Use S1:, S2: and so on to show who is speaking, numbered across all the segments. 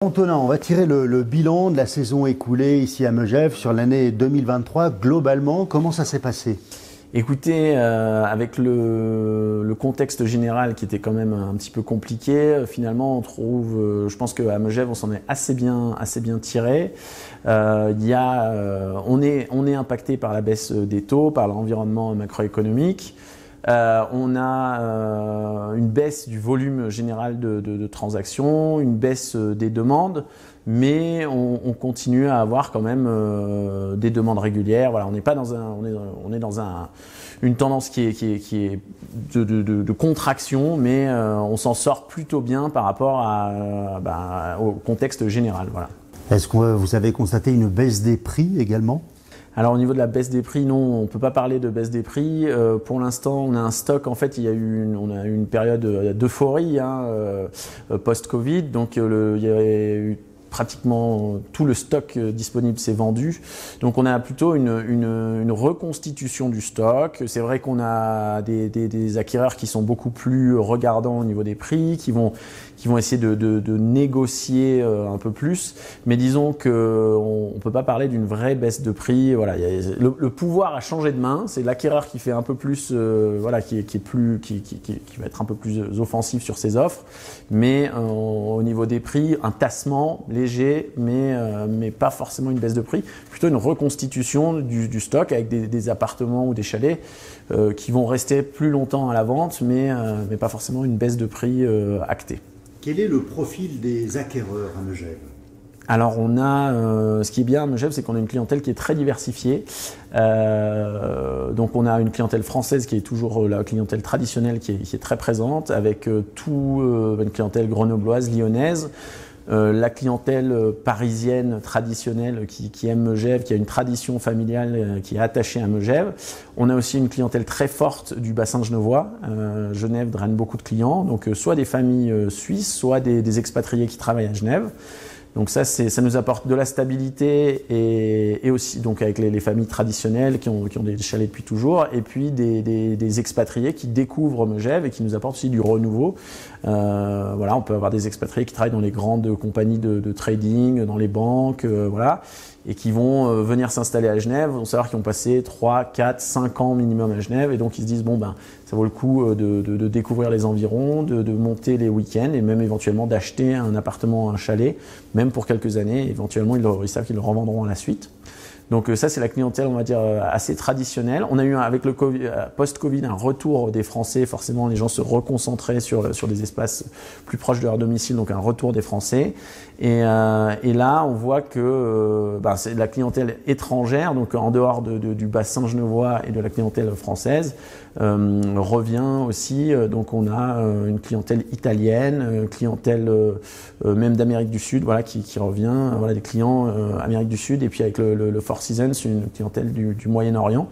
S1: Antonin, on va tirer le bilan de la saison écoulée ici à Megève sur l'année 2023. Globalement, comment ça s'est passé ?
S2: Écoutez, avec le contexte général qui était quand même un petit peu compliqué, finalement on trouve, je pense qu'à Megève on s'en est assez bien tiré. On est impacté par la baisse des taux, par l'environnement macroéconomique. On a une baisse du volume général de transactions, une baisse des demandes, mais on continue à avoir quand même des demandes régulières. Voilà, on n'est pas dans une tendance qui est de contraction, mais on s'en sort plutôt bien par rapport au contexte général. Voilà.
S1: Est-ce que vous avez constaté une baisse des prix également ?
S2: Alors au niveau de la baisse des prix, non, on peut pas parler de baisse des prix. Pour l'instant, on a un stock. En fait, on a eu une période d'euphorie post-Covid, donc il y a eu pratiquement tout le stock disponible s'est vendu. Donc on a plutôt une reconstitution du stock. C'est vrai qu'on a des acquéreurs qui sont beaucoup plus regardants au niveau des prix, qui vont essayer de négocier un peu plus. Mais disons qu'on peut pas parler d'une vraie baisse de prix. Voilà, le pouvoir a changé de main. C'est l'acquéreur qui fait un peu plus, qui va être un peu plus offensif sur ses offres. Mais au niveau des prix, un tassement léger, mais pas forcément une baisse de prix. Plutôt une reconstitution du stock avec des appartements ou des chalets qui vont rester plus longtemps à la vente, mais pas forcément une baisse de prix actée.
S1: Quel est le profil des acquéreurs à Megève ?
S2: Alors on a, ce qui est bien à Megève, c'est qu'on a une clientèle qui est très diversifiée. Donc on a une clientèle française qui est toujours la clientèle traditionnelle qui est très présente, avec une clientèle grenobloise, lyonnaise. La clientèle parisienne traditionnelle qui aime Megève, qui a une tradition familiale qui est attachée à Megève. On a aussi une clientèle très forte du bassin genevois. Genève draine beaucoup de clients, donc soit des familles suisses, soit des expatriés qui travaillent à Genève. Donc ça nous apporte de la stabilité et aussi donc avec les familles traditionnelles qui ont des chalets depuis toujours, et puis des expatriés qui découvrent Megève et qui nous apportent aussi du renouveau. Voilà, on peut avoir des expatriés qui travaillent dans les grandes compagnies de trading, dans les banques, voilà, et qui vont venir s'installer à Genève. On va savoir qu'ils ont passé 3, 4, 5 ans minimum à Genève, et donc ils se disent ça vaut le coup de découvrir les environs, de monter les week-ends et même éventuellement d'acheter un appartement, un chalet, même pour quelques années. Éventuellement, ils savent qu'ils le revendront à la suite. Donc ça, c'est la clientèle, on va dire, assez traditionnelle. On a eu, avec le post-Covid, un retour des Français. Forcément, les gens se reconcentraient sur des espaces plus proches de leur domicile, donc un retour des Français. Et là, on voit que c'est la clientèle étrangère, donc en dehors du bassin genevois et de la clientèle française, revient aussi. Donc on a une clientèle italienne, clientèle même d'Amérique du Sud, voilà, qui revient, voilà, des clients Amérique du Sud, et puis avec le Four Seasons, une clientèle du Moyen-Orient.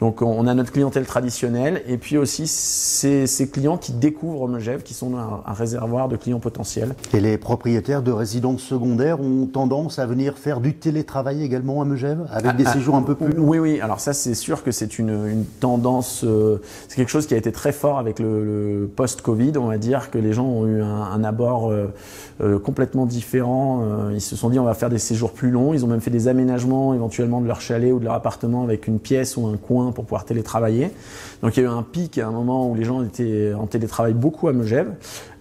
S2: Donc on a notre clientèle traditionnelle, et puis aussi ces clients qui découvrent Megève, qui sont un réservoir de clients potentiels.
S1: Et les propriétaires de résidences secondaires ont tendance à venir faire du télétravail également à Megève, avec des séjours un peu plus longs ?
S2: Oui. Alors ça, c'est sûr que c'est une tendance, c'est quelque chose qui a été très fort avec le post-Covid. On va dire que les gens ont eu un abord complètement différent. Ils se sont dit on va faire des séjours plus longs. Ils ont même fait des aménagements éventuellement de leur chalet ou de leur appartement avec une pièce ou un coin pour pouvoir télétravailler. Donc il y a eu un pic à un moment où les gens étaient en télétravail beaucoup à Megève.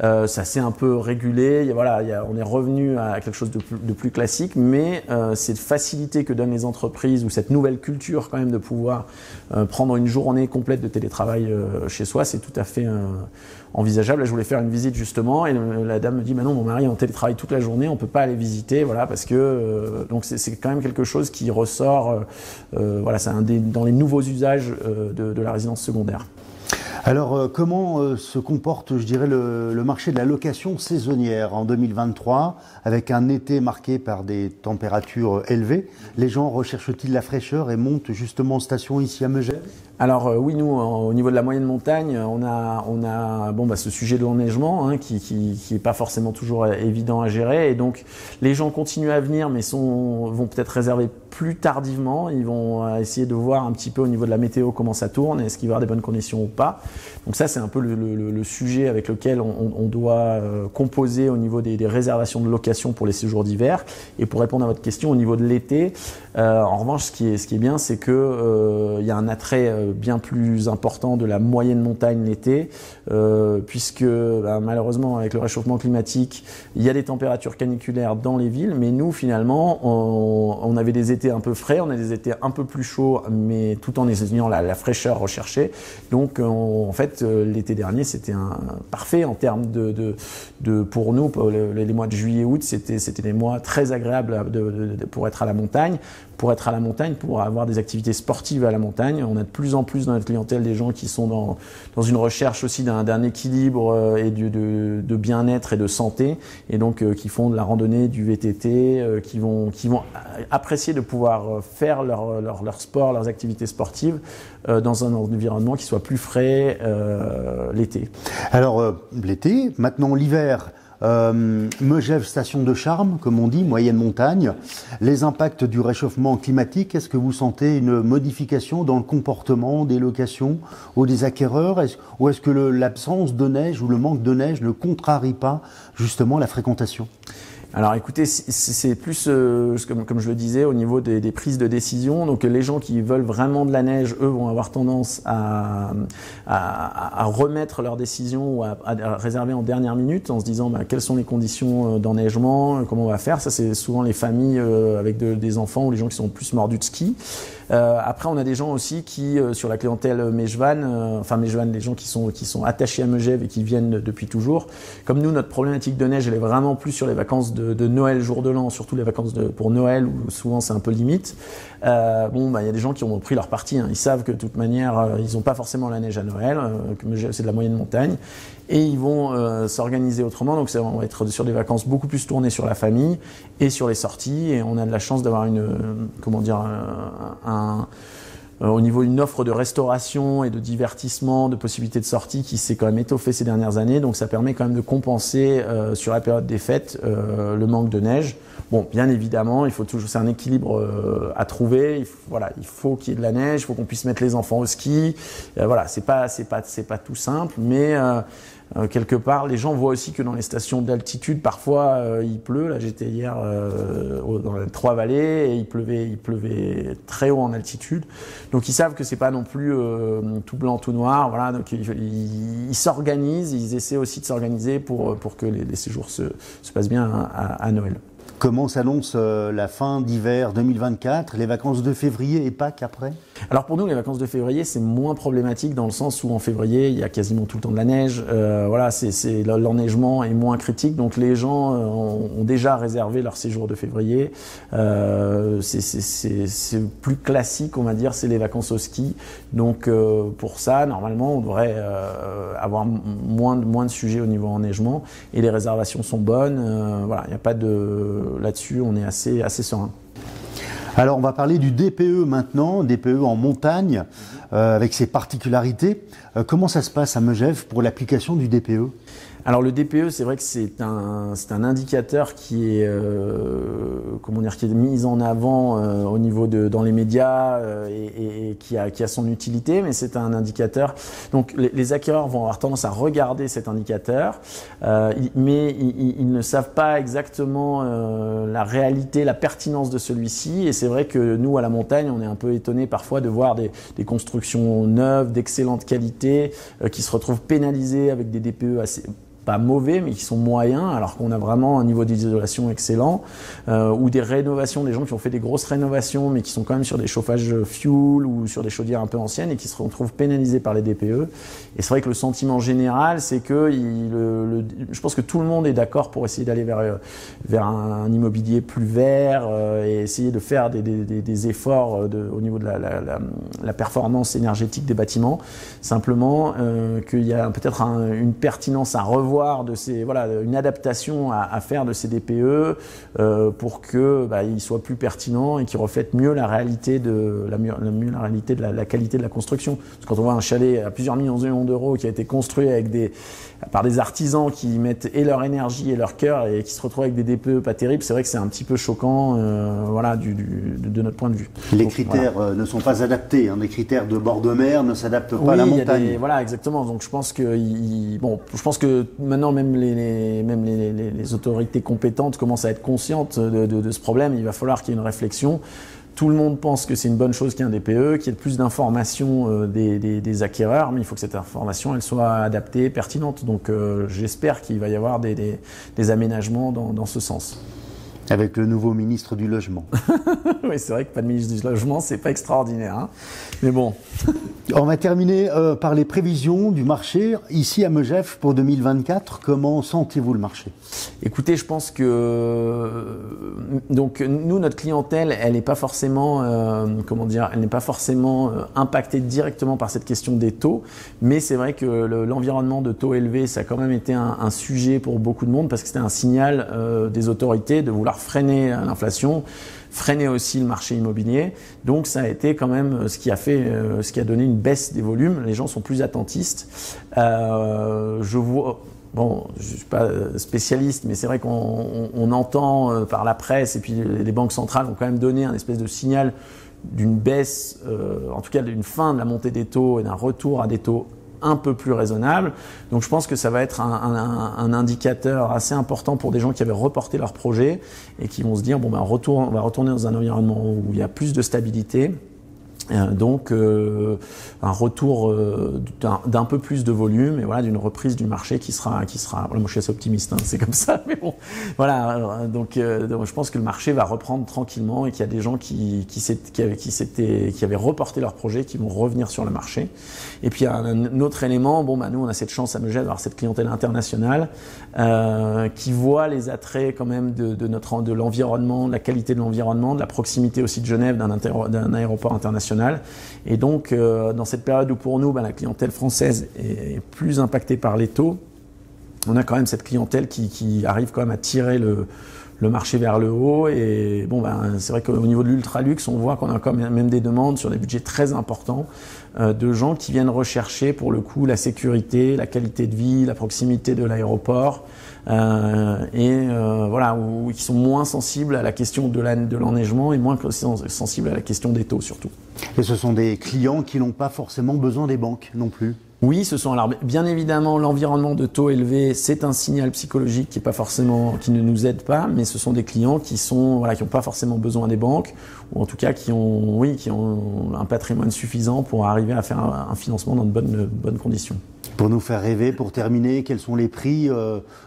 S2: Ça s'est un peu régulé. On est revenu à quelque chose de plus classique, mais cette facilité que donnent les entreprises, ou cette nouvelle culture quand même de pouvoir prendre une journée complète de télétravail chez soi, c'est tout à fait envisageable. Là, je voulais faire une visite justement, et la dame me dit non, mon mari est en télétravail toute la journée, on peut pas aller visiter, voilà, parce que donc c'est quand même quelque chose qui ressort, voilà, c'est dans les nouveaux usages de la résidence secondaire.
S1: Alors, comment se comporte, je dirais, le marché de la location saisonnière en 2023, avec un été marqué par des températures élevées? Les gens recherchent-ils la fraîcheur et montent justement en station ici à Megève?
S2: Alors oui, nous, au niveau de la moyenne montagne, on a ce sujet de l'enneigement qui est pas forcément toujours évident à gérer, et donc les gens continuent à venir, mais vont peut-être réserver plus tardivement. Ils vont essayer de voir un petit peu au niveau de la météo comment ça tourne, est-ce qu'il va y avoir des bonnes conditions ou pas. Donc ça, c'est un peu le sujet avec lequel on doit composer au niveau des réservations de location pour les séjours d'hiver. Et pour répondre à votre question, au niveau de l'été, en revanche, ce qui est bien, c'est que il y a un attrait bien plus important de la moyenne montagne l'été, puisque malheureusement, avec le réchauffement climatique, il y a des températures caniculaires dans les villes, mais nous, finalement, on avait des étés un peu frais, on a des étés un peu plus chauds, mais tout en ayant la fraîcheur recherchée. Donc, en fait, l'été dernier, c'était parfait en termes pour nous, pour les mois de juillet et août, c'était des mois très agréables pour être à la montagne. Pour avoir des activités sportives à la montagne. On a de plus en plus dans notre clientèle des gens qui sont dans une recherche aussi d'un équilibre et de bien-être et de santé, et donc qui font de la randonnée, du VTT, qui vont apprécier de pouvoir faire leur sport, leurs activités sportives dans un environnement qui soit plus frais l'été.
S1: Alors l'été, maintenant l'hiver. Megève, station de charme, comme on dit, moyenne montagne. Les impacts du réchauffement climatique, est-ce que vous sentez une modification dans le comportement des locations ou des acquéreurs, ou est-ce que l'absence de neige ou le manque de neige ne contrarie pas justement la fréquentation ?
S2: Alors écoutez, c'est plus, comme je le disais, au niveau des prises de décision. Donc les gens qui veulent vraiment de la neige, eux, vont avoir tendance à remettre leurs décisions ou à réserver en dernière minute en se disant quelles sont les conditions d'enneigement, comment on va faire. Ça, c'est souvent les familles avec des enfants ou les gens qui sont plus mordus de ski. Après, on a des gens aussi qui, sur la clientèle Megevane, les gens qui sont attachés à Megève et qui viennent depuis toujours. Comme nous, notre problématique de neige, elle est vraiment plus sur les vacances de Noël, jour de l'an, surtout les vacances pour Noël, où souvent c'est un peu limite. Il y a des gens qui ont pris leur parti. Ils savent que de toute manière, ils n'ont pas forcément la neige à Noël, que Megève, c'est de la moyenne montagne. Et ils vont s'organiser autrement. Donc, on va être sur des vacances beaucoup plus tournées sur la famille et sur les sorties. Et on a de la chance d'avoir au niveau d'une offre de restauration et de divertissement, de possibilités de sortie qui s'est quand même étoffée ces dernières années. Donc ça permet quand même de compenser sur la période des fêtes le manque de neige. Bon, bien évidemment, c'est un équilibre à trouver. Il faut qu'il y ait de la neige, il faut qu'on puisse mettre les enfants au ski. C'est pas tout simple, mais quelque part, les gens voient aussi que dans les stations d'altitude, parfois il pleut. Là, j'étais hier dans les Trois-Vallées et il pleuvait très haut en altitude. Donc ils savent que c'est pas non plus tout blanc, tout noir. Voilà, donc ils s'organisent, ils essaient aussi de s'organiser pour que les séjours se passent bien à Noël.
S1: Comment s'annonce la fin d'hiver 2024, les vacances de février et Pâques après ?
S2: Alors pour nous, les vacances de février, c'est moins problématique dans le sens où en février, il y a quasiment tout le temps de la neige. L'enneigement est moins critique, donc les gens ont déjà réservé leur séjour de février. C'est plus classique, on va dire, c'est les vacances au ski. Donc pour ça, normalement, on devrait avoir moins de sujets au niveau enneigement et les réservations sont bonnes. Il n'y a pas là-dessus, on est assez serein.
S1: Alors on va parler du DPE maintenant, DPE en montagne, avec ses particularités. Comment ça se passe à Megève pour l'application du DPE ?
S2: Alors le DPE, c'est vrai que c'est un indicateur qui est qui est mis en avant au niveau dans les médias et qui a son utilité, mais c'est un indicateur. Donc les acquéreurs vont avoir tendance à regarder cet indicateur, mais ils ne savent pas exactement la réalité, la pertinence de celui-ci. Et c'est vrai que nous à la montagne, on est un peu étonnés parfois de voir des constructions neuves, d'excellente qualité, qui se retrouvent pénalisées avec des DPE assez pas mauvais, mais qui sont moyens, alors qu'on a vraiment un niveau d'isolation excellent, ou des rénovations, des gens qui ont fait des grosses rénovations, mais qui sont quand même sur des chauffages fuel ou sur des chaudières un peu anciennes et qui se retrouvent pénalisés par les DPE. Et c'est vrai que le sentiment général, c'est que je pense que tout le monde est d'accord pour essayer d'aller vers un immobilier plus vert et essayer de faire des efforts au niveau de la performance énergétique des bâtiments. Simplement qu'il y a peut-être une pertinence à revoir revoir une adaptation à faire de ces DPE pour que ils soient plus pertinents et qu'ils reflètent mieux la réalité de la qualité de la construction. Parce que quand on voit un chalet à plusieurs millions d'euros qui a été construit par des artisans qui mettent et leur énergie et leur cœur et qui se retrouvent avec des DPE pas terribles, c'est vrai que c'est un petit peu choquant de notre point de vue.
S1: Les critères ne sont pas adaptés, les critères de bord de mer ne s'adaptent pas à la montagne.
S2: Voilà, exactement. Donc je pense que maintenant même les autorités compétentes commencent à être conscientes de ce problème. Il va falloir qu'il y ait une réflexion. Tout le monde pense que c'est une bonne chose qu'il y ait un DPE, qu'il y ait plus d'informations des acquéreurs, mais il faut que cette information elle soit adaptée, pertinente. Donc j'espère qu'il va y avoir des aménagements dans ce sens.
S1: Avec le nouveau ministre du Logement.
S2: Oui, c'est vrai que pas de ministre du Logement, c'est pas extraordinaire. Mais bon.
S1: On va terminer par les prévisions du marché. Ici à Megève pour 2024, comment sentez-vous le marché ?
S2: Écoutez, je pense que donc nous, notre clientèle, elle n'est pas forcément, impactée directement par cette question des taux. Mais c'est vrai que l'environnement de taux élevés, ça a quand même été un sujet pour beaucoup de monde parce que c'était un signal des autorités de vouloir freiner l'inflation, freiner aussi le marché immobilier. Donc ça a été quand même ce qui a donné une baisse des volumes. Les gens sont plus attentistes. Je vois. Bon, je suis pas spécialiste, mais c'est vrai qu'on entend par la presse et puis les banques centrales ont quand même donné un espèce de signal d'une baisse, en tout cas d'une fin de la montée des taux et d'un retour à des taux un peu plus raisonnable. Donc je pense que ça va être un indicateur assez important pour des gens qui avaient reporté leur projet et qui vont se dire on va retourner dans un environnement où il y a plus de stabilité. Donc un retour d'un peu plus de volume et d'une reprise du marché qui sera moi je suis assez optimiste, c'est comme ça, mais bon donc je pense que le marché va reprendre tranquillement et qu'il y a des gens qui avaient reporté leur projet qui vont revenir sur le marché. Et puis un autre élément, nous on a cette chance à Megève d'avoir cette clientèle internationale qui voit les attraits quand même de l'environnement, de la qualité de l'environnement, de la proximité aussi de Genève d'un aéroport international. Et donc, dans cette période où pour nous, la clientèle française est plus impactée par les taux, on a quand même cette clientèle qui arrive quand même à tirer le marché vers le haut. Et c'est vrai qu'au niveau de l'ultra-luxe, on voit qu'on a quand même des demandes sur des budgets très importants de gens qui viennent rechercher pour le coup la sécurité, la qualité de vie, la proximité de l'aéroport. Où qui sont moins sensibles à la question de l'enneigement et moins sensibles à la question des taux surtout.
S1: Et ce sont des clients qui n'ont pas forcément besoin des banques non plus.
S2: Oui, alors bien évidemment l'environnement de taux élevés, c'est un signal psychologique qui ne nous aide pas, mais ce sont des clients qui n'ont pas forcément besoin des banques ou en tout cas qui ont un patrimoine suffisant pour arriver à faire un financement dans de bonnes conditions.
S1: Pour nous faire rêver, pour terminer, quels sont les prix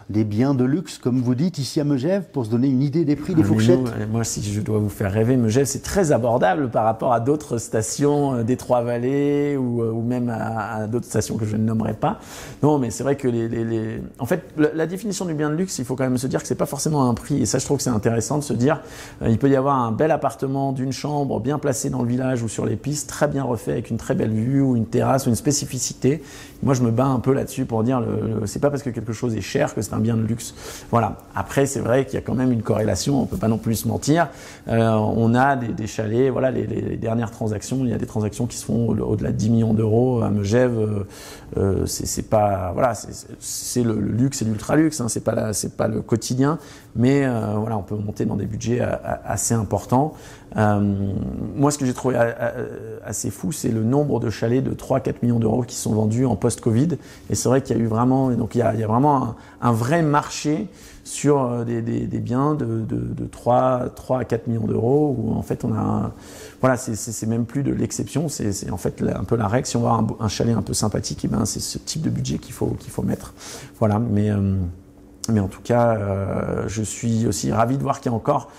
S1: des biens de luxe, comme vous dites, ici à Megève, pour se donner une idée des prix, des fourchettes?
S2: Moi, si je dois vous faire rêver, Megève, c'est très abordable par rapport à d'autres stations des Trois-Vallées ou même à d'autres stations que je ne nommerai pas. Non, mais c'est vrai que en fait, la définition du bien de luxe, il faut quand même se dire que c'est pas forcément un prix. Et ça, je trouve que c'est intéressant de se dire, il peut y avoir un bel appartement d'une chambre bien placé dans le village ou sur les pistes, très bien refait avec une très belle vue ou une terrasse ou une spécificité. Moi, je me bats un peu là-dessus pour dire c'est pas parce que quelque chose est cher que c'est un bien de luxe. Voilà. Après, c'est vrai qu'il y a quand même une corrélation, on peut pas non plus se mentir. On a des chalets, les dernières transactions, il y a des transactions qui se font au-delà de 10 millions d'euros à Megève. C'est pas, c'est le luxe et l'ultra-luxe, c'est pas le quotidien, mais on peut monter dans des budgets assez importants. Moi, ce que j'ai trouvé assez fou, c'est le nombre de chalets de 3-4 millions d'euros qui sont vendus en post-Covid. Et c'est vrai qu'il y a eu vraiment, il y a vraiment un vrai marché sur des biens de 3 à 4 millions d'euros où en fait on a c'est même plus de l'exception, c'est en fait un peu la règle. Si on veut un chalet un peu sympathique, c'est ce type de budget qu'il faut mettre. Voilà, mais en tout cas, je suis aussi ravi de voir qu'il y a encore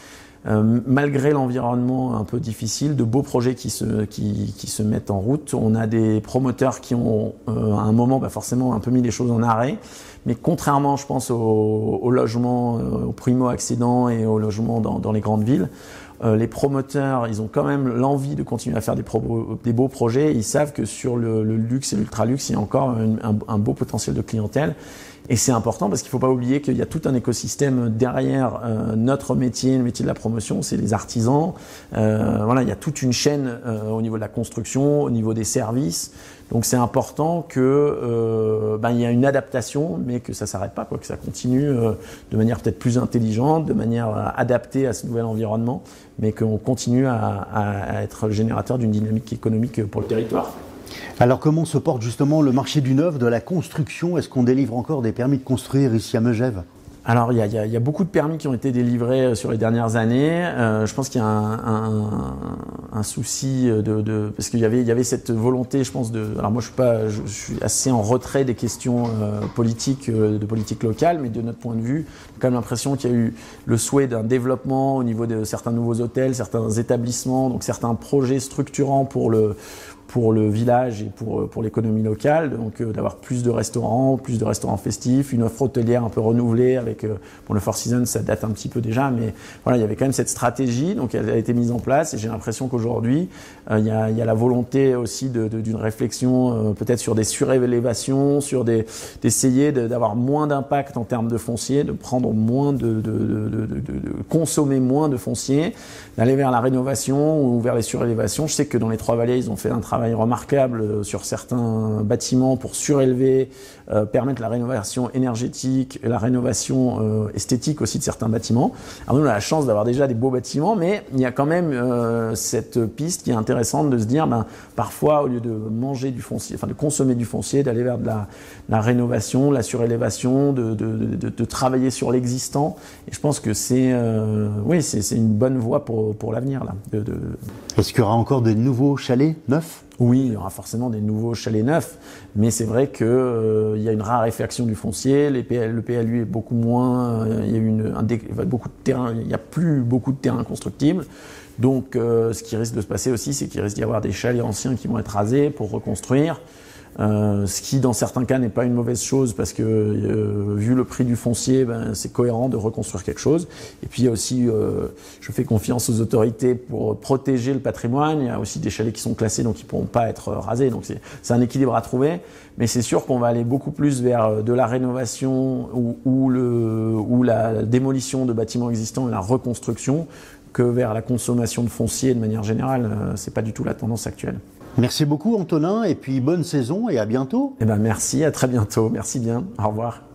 S2: malgré l'environnement un peu difficile, de beaux projets qui se mettent en route. On a des promoteurs qui ont à un moment forcément un peu mis les choses en arrêt, mais contrairement je pense au logement, aux primo-accédants et au logement dans les grandes villes, Les promoteurs, ils ont quand même l'envie de continuer à faire des beaux projets. Ils savent que sur le luxe et l'ultra-luxe, il y a encore un beau potentiel de clientèle. Et c'est important parce qu'il ne faut pas oublier qu'il y a tout un écosystème derrière notre métier, le métier de la promotion, c'est les artisans. Voilà, il y a toute une chaîne au niveau de la construction, au niveau des services. Donc c'est important que il y a une adaptation, mais que ça s'arrête pas, que ça continue de manière peut-être plus intelligente, de manière adaptée à ce nouvel environnement, mais qu'on continue à être générateur d'une dynamique économique pour le territoire.
S1: Alors comment se porte justement le marché du neuf, de la construction? Est-ce qu'on délivre encore des permis de construire ici à Megève?
S2: Alors, il y a beaucoup de permis qui ont été délivrés sur les dernières années. Je pense qu'il y a un souci parce qu'il y avait cette volonté, je pense, alors moi, je suis assez en retrait des questions politiques, de politique locale, mais de notre point de vue, j'ai quand même l'impression qu'il y a eu le souhait d'un développement au niveau de certains nouveaux hôtels, certains établissements, donc certains projets structurants pour le village et pour l'économie locale, donc d'avoir plus de restaurants festifs, une offre hôtelière un peu renouvelée avec le Four Seasons, ça date un petit peu déjà, mais voilà, il y avait quand même cette stratégie, donc elle a été mise en place et j'ai l'impression qu'aujourd'hui il y a la volonté aussi d'une réflexion peut-être sur des surélévations, sur d'essayer d'avoir moins d'impact en termes de foncier, de prendre moins de consommer moins de foncier, d'aller vers la rénovation ou vers les surélévations. Je sais que dans les Trois-Vallées, ils ont fait un travail remarquable sur certains bâtiments pour surélever, permettre la rénovation énergétique, la rénovation esthétique aussi de certains bâtiments. Alors nous, on a la chance d'avoir déjà des beaux bâtiments, mais il y a quand même cette piste qui est intéressante de se dire, parfois, au lieu de manger du foncier, de consommer du foncier, d'aller vers de la rénovation, la surélévation, de travailler sur l'existant. Et je pense que c'est une bonne voie pour l'avenir là.
S1: Est-ce qu'il y aura encore des nouveaux chalets neufs?
S2: Oui, il y aura forcément des nouveaux chalets neufs, mais c'est vrai que il y a une raréfaction du foncier, le PLU est beaucoup moins, il y a eu beaucoup de terrain, il n'y a plus beaucoup de terrains constructibles. Donc ce qui risque de se passer aussi, c'est qu'il risque d'y avoir des chalets anciens qui vont être rasés pour reconstruire. Ce qui dans certains cas n'est pas une mauvaise chose parce que vu le prix du foncier, c'est cohérent de reconstruire quelque chose. Et puis il y a aussi, je fais confiance aux autorités pour protéger le patrimoine. Il y a aussi des chalets qui sont classés donc qui pourront pas être rasés. Donc c'est un équilibre à trouver. Mais c'est sûr qu'on va aller beaucoup plus vers de la rénovation ou la démolition de bâtiments existants et la reconstruction que vers la consommation de foncier de manière générale. C'est pas du tout la tendance actuelle.
S1: Merci beaucoup Antonin et puis bonne saison et à bientôt.
S2: Merci, à très bientôt. Merci bien. Au revoir.